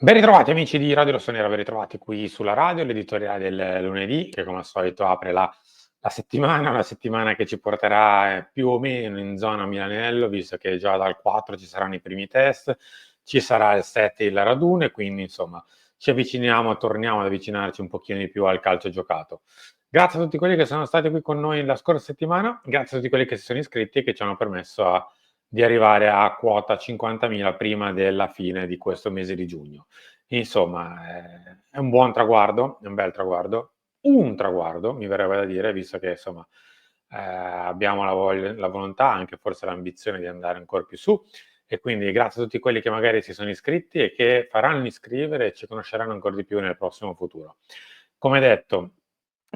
Ben ritrovati amici di Radio Rossonera, ben ritrovati qui sulla radio, l'editoriale del lunedì che come al solito apre la settimana, una settimana che ci porterà più o meno in zona Milanello, visto che già dal 4 ci saranno i primi test, ci sarà il 7 il raduno e quindi insomma ci avviciniamo, torniamo ad avvicinarci un pochino di più al calcio giocato. Grazie a tutti quelli che sono stati qui con noi la scorsa settimana, grazie a tutti quelli che si sono iscritti e che ci hanno permesso di arrivare a quota 50.000 prima della fine di questo mese di giugno. Insomma, è un buon traguardo, è un bel traguardo, un traguardo mi verrebbe da dire, visto che insomma abbiamo la volontà, anche forse l'ambizione di andare ancora più su e quindi grazie a tutti quelli che magari si sono iscritti e che faranno iscrivere e ci conosceranno ancora di più nel prossimo futuro. Come detto,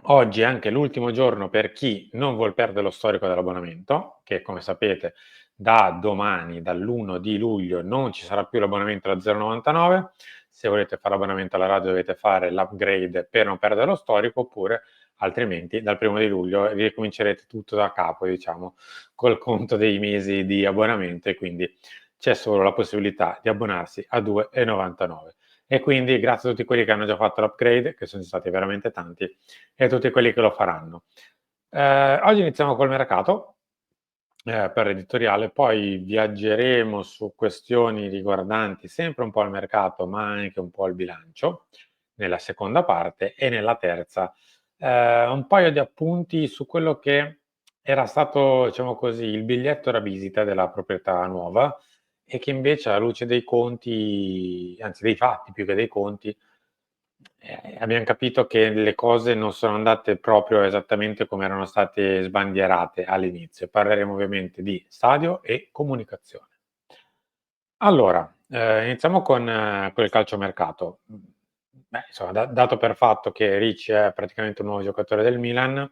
oggi è anche l'ultimo giorno per chi non vuol perdere lo storico dell'abbonamento, che come sapete da domani, dall'1 di luglio, non ci sarà più l'abbonamento da 0,99. Se volete fare l'abbonamento alla radio dovete fare l'upgrade per non perdere lo storico, oppure altrimenti dal 1 di luglio ricomincerete tutto da capo, diciamo, col conto dei mesi di abbonamento e quindi c'è solo la possibilità di abbonarsi a 2,99. E quindi grazie a tutti quelli che hanno già fatto l'upgrade, che sono stati veramente tanti, e a tutti quelli che lo faranno. Oggi iniziamo col mercato per l'editoriale, poi viaggeremo su questioni riguardanti sempre un po' il mercato, ma anche un po' il bilancio, nella seconda parte, e nella terza un paio di appunti su quello che era stato, diciamo così, il biglietto da visita della proprietà nuova e che invece alla luce dei conti, anzi dei fatti più che dei conti, abbiam capito che le cose non sono andate proprio esattamente come erano state sbandierate all'inizio. Parleremo ovviamente di stadio e comunicazione. Allora, iniziamo con il calciomercato. Beh, insomma, dato per fatto che Ricci è praticamente un nuovo giocatore del Milan,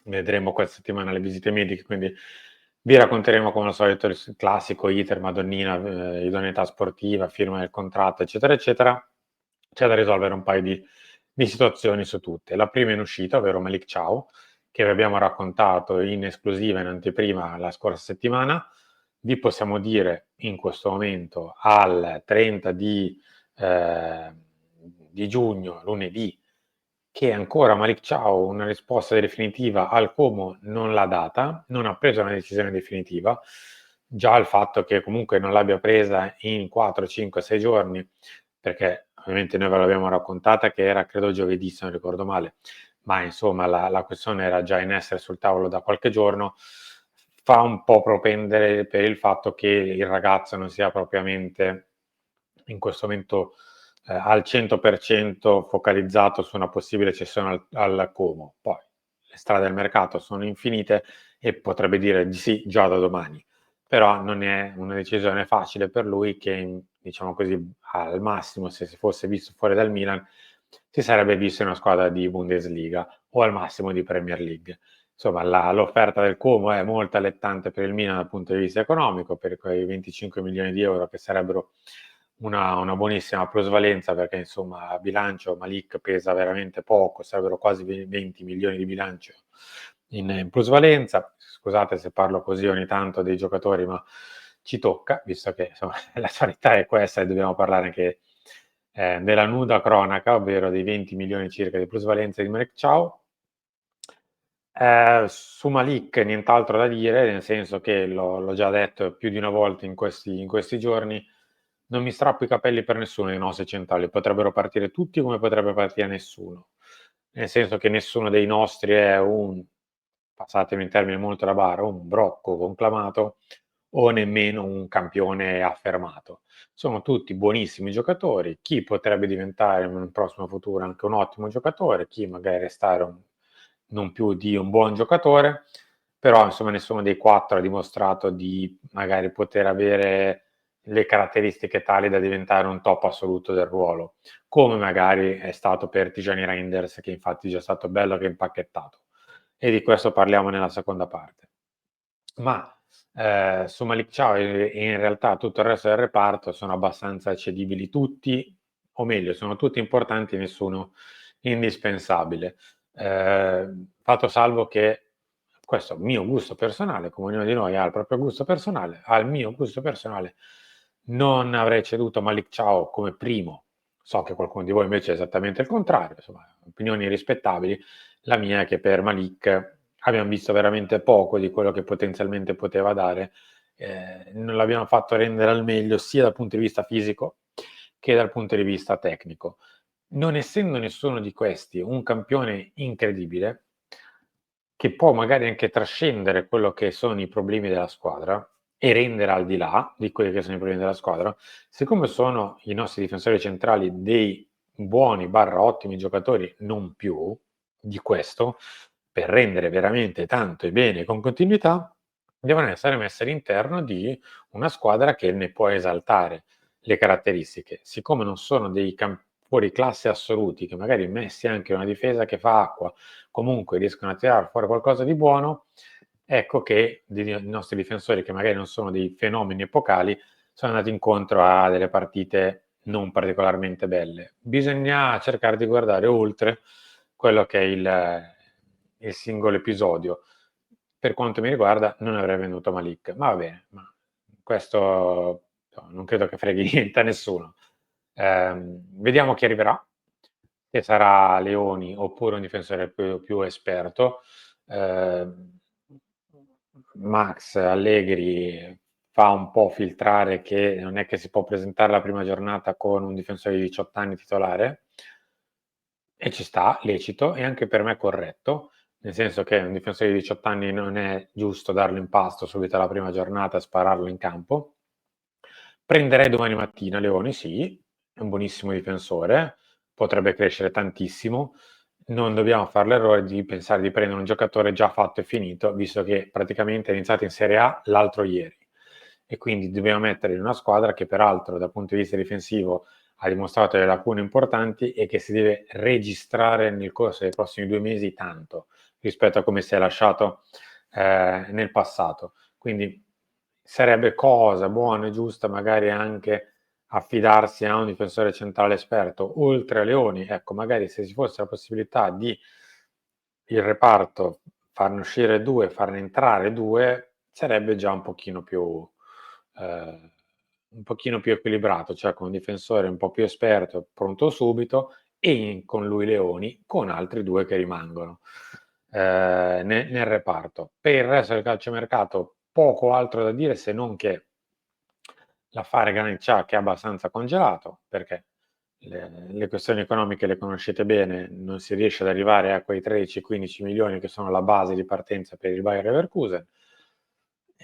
vedremo questa settimana le visite mediche, quindi vi racconteremo come al solito il classico iter Madonnina, idoneità sportiva, firma del contratto, eccetera, eccetera. C'è da risolvere un paio di situazioni su tutte. La prima in uscita, ovvero Malik Thiaw, che vi abbiamo raccontato in esclusiva, in anteprima la scorsa settimana. Vi possiamo dire in questo momento, al 30 di giugno, lunedì, che ancora Malik Thiaw una risposta definitiva al Como non l'ha data, non ha preso una decisione definitiva. Già il fatto che comunque non l'abbia presa in 4, 5, 6 giorni, perché ovviamente noi ve l'abbiamo raccontata che era credo giovedì se non ricordo male, ma insomma la questione era già in essere sul tavolo da qualche giorno, fa un po' propendere per il fatto che il ragazzo non sia propriamente in questo momento al 100% focalizzato su una possibile cessione al Como. Poi le strade del mercato sono infinite e potrebbe dire di sì già da domani, però non è una decisione facile per lui che, diciamo così, al massimo se si fosse visto fuori dal Milan si sarebbe visto in una squadra di Bundesliga o al massimo di Premier League. Insomma, l'offerta del Como è molto allettante per il Milan dal punto di vista economico, per quei 25 milioni di euro che sarebbero una buonissima plusvalenza, perché insomma a bilancio Malik pesa veramente poco, sarebbero quasi 20 milioni di bilancio in plusvalenza. Scusate se parlo così ogni tanto dei giocatori, ma ci tocca, visto che insomma la verità è questa e dobbiamo parlare anche della nuda cronaca, ovvero dei 20 milioni circa di plusvalenza di Malik Thiaw. Su Malik nient'altro da dire, nel senso che l'ho già detto più di una volta in questi giorni, non mi strappo i capelli per nessuno dei nostri centrali, potrebbero partire tutti come potrebbe partire nessuno. Nel senso che nessuno dei nostri è passatemi il termine molto da bara, un brocco conclamato o nemmeno un campione affermato. Sono tutti buonissimi giocatori, chi potrebbe diventare in un prossimo futuro anche un ottimo giocatore, chi magari restare non più di un buon giocatore, però insomma nessuno dei 4 ha dimostrato di magari poter avere le caratteristiche tali da diventare un top assoluto del ruolo, come magari è stato per Tijani Reinders, che infatti è già stato bello che impacchettato. E di questo parliamo nella seconda parte. Ma su Malik Thiaw e in realtà tutto il resto del reparto sono abbastanza cedibili tutti, o meglio, sono tutti importanti, nessuno indispensabile. Fatto salvo che questo è il mio gusto personale, come ognuno di noi ha il proprio gusto personale, al mio gusto personale non avrei ceduto Malik Thiaw come primo So che qualcuno di voi invece è esattamente il contrario, insomma, opinioni rispettabili. La mia è che per Malik abbiamo visto veramente poco di quello che potenzialmente poteva dare, non l'abbiamo fatto rendere al meglio sia dal punto di vista fisico che dal punto di vista tecnico. Non essendo nessuno di questi un campione incredibile, che può magari anche trascendere quello che sono i problemi della squadra e rendere al di là di quelli che sono i problemi della squadra, siccome sono i nostri difensori centrali dei buoni barra ottimi giocatori, non più di questo, per rendere veramente tanto e bene con continuità, devono essere messi all'interno di una squadra che ne può esaltare le caratteristiche. Siccome non sono dei fuori classe assoluti, che magari messi anche in una difesa che fa acqua, comunque riescono a tirare fuori qualcosa di buono, ecco che i nostri difensori, che magari non sono dei fenomeni epocali, sono andati incontro a delle partite non particolarmente belle. Bisogna cercare di guardare oltre quello che è il singolo episodio. Per quanto mi riguarda, non avrei venduto Malik, ma va bene, ma questo non credo che freghi niente a nessuno. Vediamo chi arriverà, se sarà Leoni oppure un difensore più esperto. Max Allegri fa un po' filtrare che non è che si può presentare la prima giornata con un difensore di 18 anni titolare, e ci sta, lecito, e anche per me corretto, nel senso che un difensore di 18 anni non è giusto darlo in pasto subito alla prima giornata e spararlo in campo. Prenderei domani mattina Leoni, sì, è un buonissimo difensore, potrebbe crescere tantissimo. Non dobbiamo fare l'errore di pensare di prendere un giocatore già fatto e finito, visto che praticamente è iniziato in Serie A l'altro ieri. E quindi dobbiamo mettere in una squadra che peraltro dal punto di vista difensivo ha dimostrato delle lacune importanti e che si deve registrare nel corso dei prossimi 2 mesi tanto rispetto a come si è lasciato nel passato. Quindi sarebbe cosa buona e giusta magari anche affidarsi a un difensore centrale esperto, oltre a Leoni. Ecco, magari se ci fosse la possibilità di il reparto farne uscire 2, farne entrare 2, sarebbe già un pochino più equilibrato, cioè con un difensore un po' più esperto, pronto subito, e con lui Leoni, con altri 2 che rimangono nel reparto. Per il resto del calciomercato poco altro da dire, se non che l'affare Granit Xhaka è abbastanza congelato, perché le questioni economiche le conoscete bene, non si riesce ad arrivare a quei 13-15 milioni che sono la base di partenza per il Bayer Leverkusen.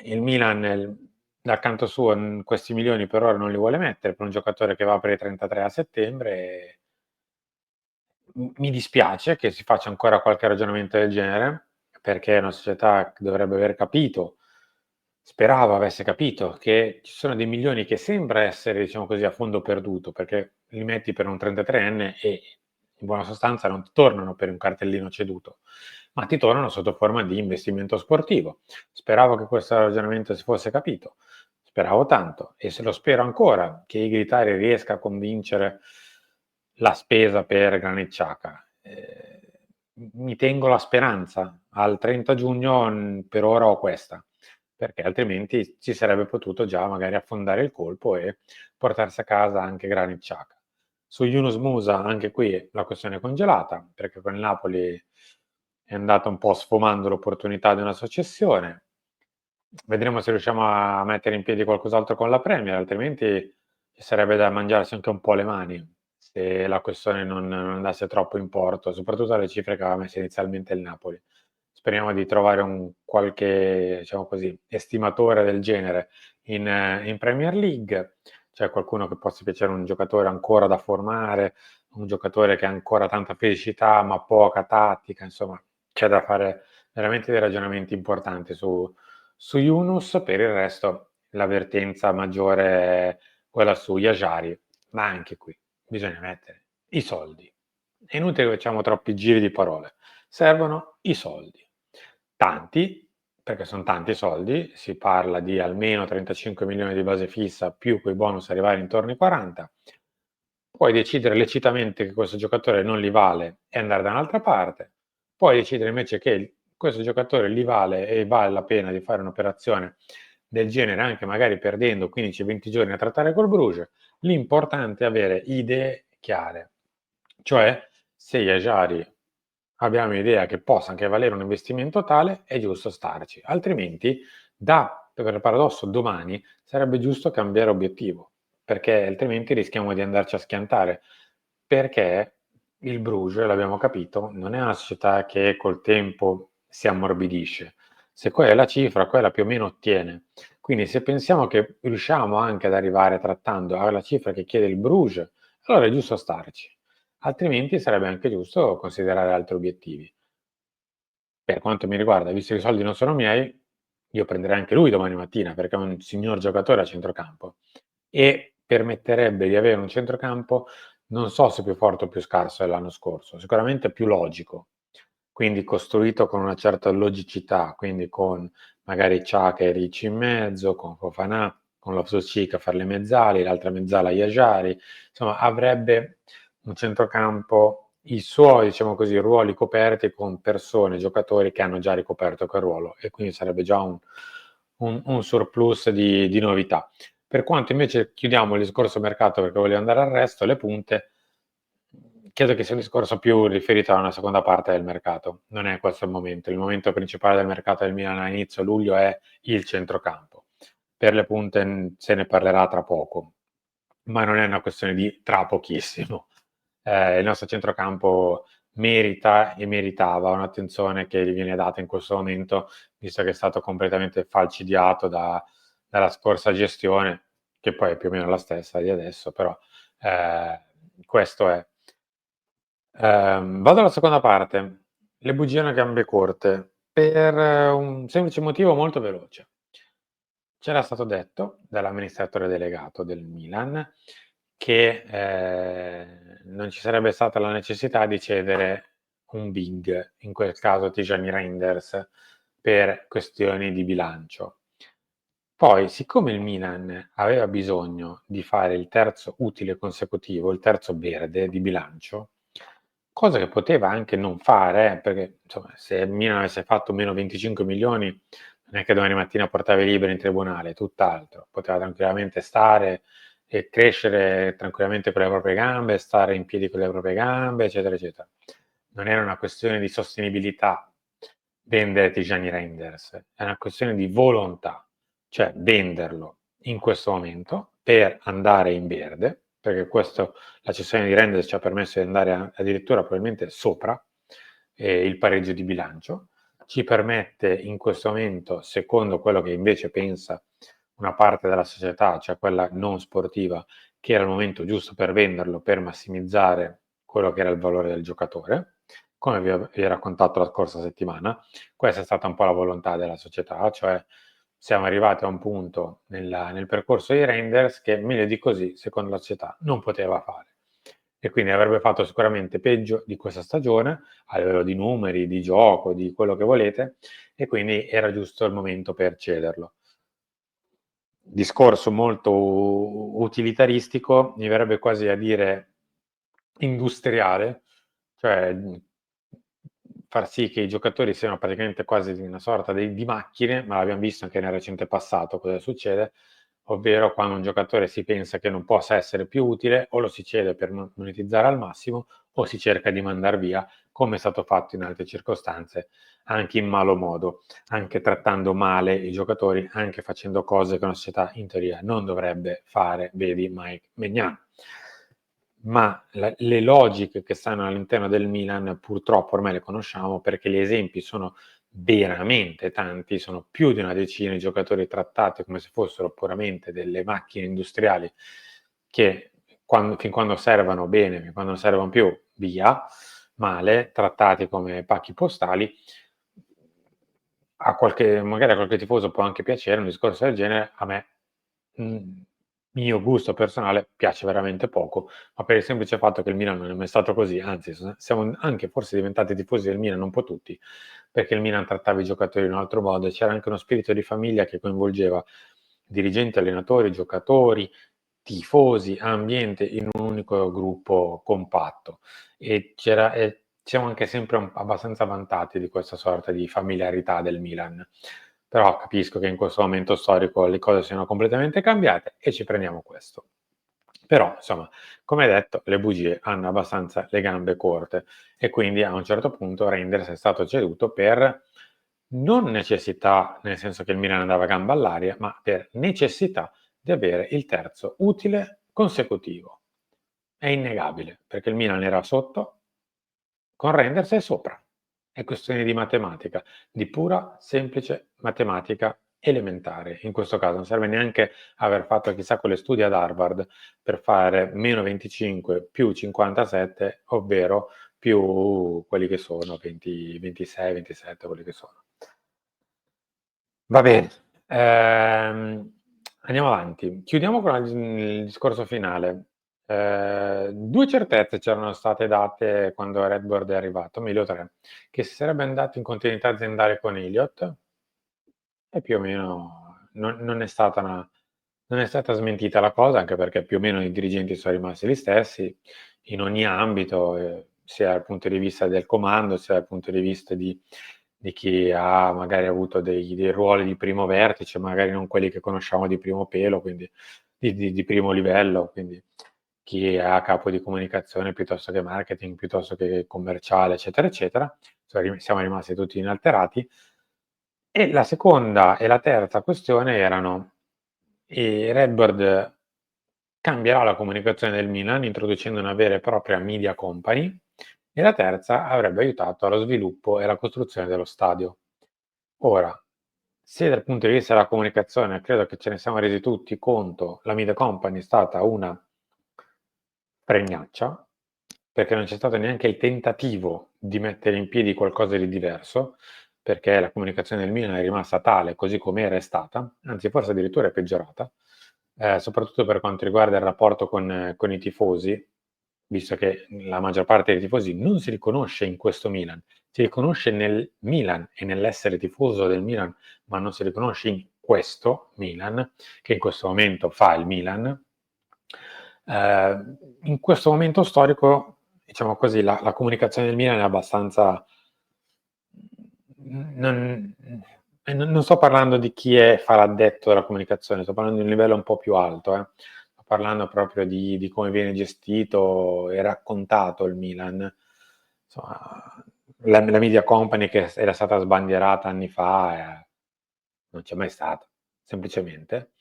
Il Milan dal canto suo questi milioni per ora non li vuole mettere per un giocatore che va per i 33 a settembre. Mi dispiace che si faccia ancora qualche ragionamento del genere, perché è una società che dovrebbe aver capito, speravo avesse capito, che ci sono dei milioni che sembra essere, diciamo così, a fondo perduto, perché li metti per un 33enne e in buona sostanza non ti tornano per un cartellino ceduto, ma ti tornano sotto forma di investimento sportivo. Speravo che questo ragionamento si fosse capito, speravo tanto e se lo spero ancora che Igritari riesca a convincere la spesa per Granit Xhaka. Mi tengo la speranza, al 30 giugno per ora ho questa, perché altrimenti ci sarebbe potuto già magari affondare il colpo e portarsi a casa anche Granit Xhaka. Su Yunus Musa anche qui la questione è congelata, perché con il Napoli è andata un po' sfumando l'opportunità di una successione. Vedremo se riusciamo a mettere in piedi qualcos'altro con la Premier, altrimenti ci sarebbe da mangiarsi anche un po' le mani se la questione non andasse troppo in porto, soprattutto alle cifre che aveva messo inizialmente il Napoli. Speriamo di trovare un qualche, diciamo così, estimatore del genere in Premier League, cioè qualcuno che possa piacere un giocatore ancora da formare, un giocatore che ha ancora tanta felicità ma poca tattica, insomma, c'è da fare veramente dei ragionamenti importanti su Yunus. Per il resto l'avvertenza maggiore è quella su Yajari, ma anche qui bisogna mettere i soldi. È inutile che facciamo troppi giri di parole, servono i soldi. Tanti, perché sono tanti soldi, si parla di almeno 35 milioni di base fissa, più quei bonus arrivare intorno ai 40. Puoi decidere lecitamente che questo giocatore non li vale e andare da un'altra parte, puoi decidere invece che questo giocatore li vale e vale la pena di fare un'operazione del genere, anche magari perdendo 15-20 giorni a trattare col Bruges. L'importante è avere idee chiare. Cioè, se Yajari abbiamo idea che possa anche valere un investimento tale, è giusto starci. Altrimenti, per paradosso, domani sarebbe giusto cambiare obiettivo, perché altrimenti rischiamo di andarci a schiantare. Perché il Bruges, l'abbiamo capito, non è una società che col tempo si ammorbidisce. Se quella è la cifra, quella più o meno ottiene. Quindi se pensiamo che riusciamo anche ad arrivare trattando alla cifra che chiede il Bruges, allora è giusto starci. Altrimenti sarebbe anche giusto considerare altri obiettivi. Per quanto mi riguarda, visto che i soldi non sono miei, io prenderei anche lui domani mattina perché è un signor giocatore a centrocampo e permetterebbe di avere un centrocampo non so se più forte o più scarso dell'anno scorso, sicuramente più logico, quindi costruito con una certa logicità, quindi con magari Xhaka e Ricci in mezzo, con Fofana, con Loftus-Cheek a fare le mezzali, l'altra mezzala Yajari, insomma avrebbe un centrocampo i suoi, diciamo così, ruoli coperti con persone, giocatori che hanno già ricoperto quel ruolo e quindi sarebbe già un surplus di novità. Per quanto invece chiudiamo il discorso mercato perché voglio andare al resto, le punte, credo che sia un discorso più riferito a una seconda parte del mercato. Non è questo il momento. Il momento principale del mercato del Milan a inizio luglio è il centrocampo. Per le punte se ne parlerà tra poco, ma non è una questione di tra pochissimo. Il nostro centrocampo merita e meritava un'attenzione che gli viene data in questo momento, visto che è stato completamente falcidiato dalla scorsa gestione, che poi è più o meno la stessa di adesso, però questo è. Vado alla seconda parte. Le bugie a gambe corte, per un semplice motivo molto veloce. C'era stato detto dall'amministratore delegato del Milan che non ci sarebbe stata la necessità di cedere un big, in quel caso Tijani Reinders, per questioni di bilancio. Poi, siccome il Milan aveva bisogno di fare il terzo utile consecutivo, il terzo verde di bilancio, cosa che poteva anche non fare, perché insomma, se il Milan avesse fatto meno 25 milioni, non è che domani mattina portava i libri in tribunale, tutt'altro, poteva tranquillamente stare e crescere tranquillamente con le proprie gambe, stare in piedi con le proprie gambe, eccetera, eccetera. Non era una questione di sostenibilità vendere Tijani Reinders, è una questione di volontà, cioè venderlo in questo momento per andare in verde, perché questo, la cessione di Reinders ci ha permesso di andare addirittura probabilmente sopra il pareggio di bilancio, ci permette in questo momento, secondo quello che invece pensa una parte della società, cioè quella non sportiva, che era il momento giusto per venderlo, per massimizzare quello che era il valore del giocatore, come vi ho raccontato la scorsa settimana. Questa è stata un po' la volontà della società, cioè siamo arrivati a un punto nel percorso di Reinders che meglio di così, secondo la società, non poteva fare. E quindi avrebbe fatto sicuramente peggio di questa stagione, a livello di numeri, di gioco, di quello che volete, e quindi era giusto il momento per cederlo. Discorso molto utilitaristico, mi verrebbe quasi a dire industriale, cioè far sì che i giocatori siano praticamente quasi una sorta di macchine, ma l'abbiamo visto anche nel recente passato cosa succede, ovvero quando un giocatore si pensa che non possa essere più utile, o lo si cede per monetizzare al massimo, o si cerca di mandar via, come è stato fatto in altre circostanze, anche in malo modo, anche trattando male i giocatori, anche facendo cose che una società in teoria non dovrebbe fare, vedi Mike Maignan. Ma le logiche che stanno all'interno del Milan purtroppo ormai le conosciamo perché gli esempi sono veramente tanti, sono più di una decina di giocatori trattati come se fossero puramente delle macchine industriali che fin quando servono bene, fin quando non servono più, via, male, trattati come pacchi postali. Magari a qualche tifoso può anche piacere un discorso del genere, a me, mio gusto personale, piace veramente poco, ma per il semplice fatto che il Milan non è mai stato così, anzi siamo anche forse diventati tifosi del Milan, un po' tutti, perché il Milan trattava i giocatori in un altro modo e c'era anche uno spirito di famiglia che coinvolgeva dirigenti, allenatori, giocatori, tifosi, ambiente in un unico gruppo compatto e siamo anche sempre abbastanza vantati di questa sorta di familiarità del Milan. Però capisco che in questo momento storico le cose siano completamente cambiate e ci prendiamo questo. Però, insomma, come detto, le bugie hanno abbastanza le gambe corte e quindi a un certo punto Reinders è stato ceduto per non necessità, nel senso che il Milan andava a gamba all'aria, ma per necessità di avere il terzo utile consecutivo. È innegabile, perché il Milan era sotto, con Reinders è sopra. È questione di matematica, di pura semplice matematica elementare. In questo caso non serve neanche aver fatto chissà quale studi ad Harvard per fare meno 25 più 57, ovvero più quelli che sono 20, 26, 27, quelli che sono. Va bene, andiamo avanti. Chiudiamo con il discorso finale. Due certezze c'erano state date quando Redbird è arrivato, meglio tre, che si sarebbe andato in continuità aziendale con Elliott e più o meno non è stata smentita la cosa, anche perché più o meno i dirigenti sono rimasti gli stessi in ogni ambito, sia dal punto di vista del comando, sia dal punto di vista di chi ha magari avuto dei ruoli di primo vertice, magari non quelli che conosciamo di primo pelo, quindi di primo livello, quindi chi è a capo di comunicazione piuttosto che marketing, piuttosto che commerciale, eccetera, eccetera. Siamo rimasti tutti inalterati. E la seconda e la terza questione erano: Redbird cambierà la comunicazione del Milan introducendo una vera e propria media company, e la terza avrebbe aiutato allo sviluppo e alla costruzione dello stadio. Ora, se dal punto di vista della comunicazione credo che ce ne siamo resi tutti conto, la media company è stata una fregnaccia, perché non c'è stato neanche il tentativo di mettere in piedi qualcosa di diverso, perché la comunicazione del Milan è rimasta tale, così com'era è stata, anzi forse addirittura è peggiorata, soprattutto per quanto riguarda il rapporto con i tifosi, visto che la maggior parte dei tifosi non si riconosce in questo Milan, si riconosce nel Milan e nell'essere tifoso del Milan, ma non si riconosce in questo Milan, che in questo momento fa il Milan. In questo momento storico, diciamo così, la comunicazione del Milan è abbastanza... Non, non sto parlando di chi fa l'addetto alla comunicazione, sto parlando di un livello un po' più alto. Sto parlando proprio di come viene gestito e raccontato il Milan. Insomma, la media company che era stata sbandierata anni fa non c'è mai stata, semplicemente.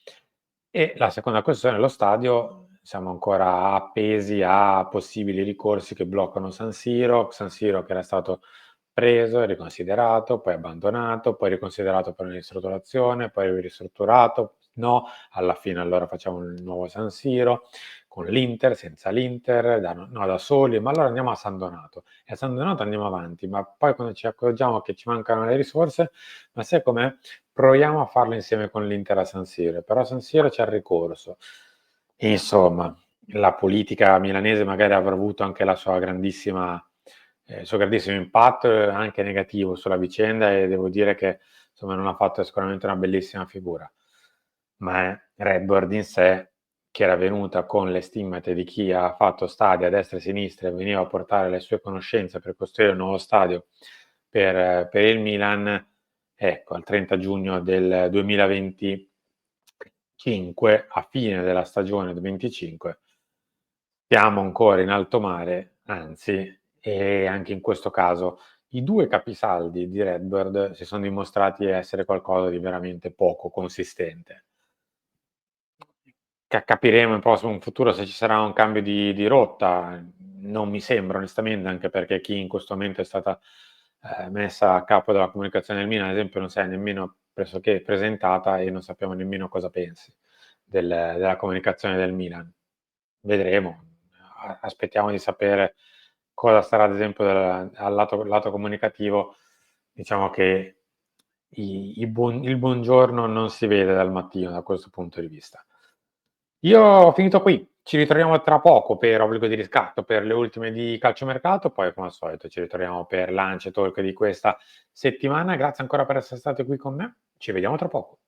E la seconda questione, lo stadio, siamo ancora appesi a possibili ricorsi che bloccano San Siro che era stato preso, riconsiderato, poi abbandonato, poi riconsiderato per una ristrutturazione, poi ristrutturato, no, alla fine allora facciamo il nuovo San Siro, con l'Inter, senza l'Inter, da soli, ma allora andiamo a San Donato, e a San Donato andiamo avanti, ma poi quando ci accorgiamo che ci mancano le risorse, ma sai com'è? Proviamo a farlo insieme con l'Inter a San Siro, però a San Siro c'è il ricorso. Insomma, la politica milanese magari avrà avuto anche la sua il suo grandissimo impatto, anche negativo sulla vicenda, e devo dire che insomma non ha fatto sicuramente una bellissima figura. Ma è Redbird in sé, che era venuta con le stimmate di chi ha fatto stadi a destra e a sinistra e veniva a portare le sue conoscenze per costruire un nuovo stadio per il Milan, ecco, al 30 giugno del 2025, a fine della stagione del 25, siamo ancora in alto mare, anzi, e anche in questo caso i due capisaldi di Redbird si sono dimostrati essere qualcosa di veramente poco consistente. Capiremo in prossimo futuro se ci sarà un cambio di rotta. Non mi sembra onestamente, anche perché chi in questo momento è stata messa a capo della comunicazione del Milan, ad esempio, non si è nemmeno pressoché presentata e non sappiamo nemmeno cosa pensi della comunicazione del Milan. Vedremo, aspettiamo di sapere cosa sarà, ad esempio, al lato comunicativo. Diciamo che il buongiorno non si vede dal mattino da questo punto di vista. Io ho finito qui, ci ritroviamo tra poco per obbligo di riscatto per le ultime di calciomercato, poi come al solito ci ritroviamo per l'Ance Talk di questa settimana. Grazie ancora per essere stati qui con me, ci vediamo tra poco.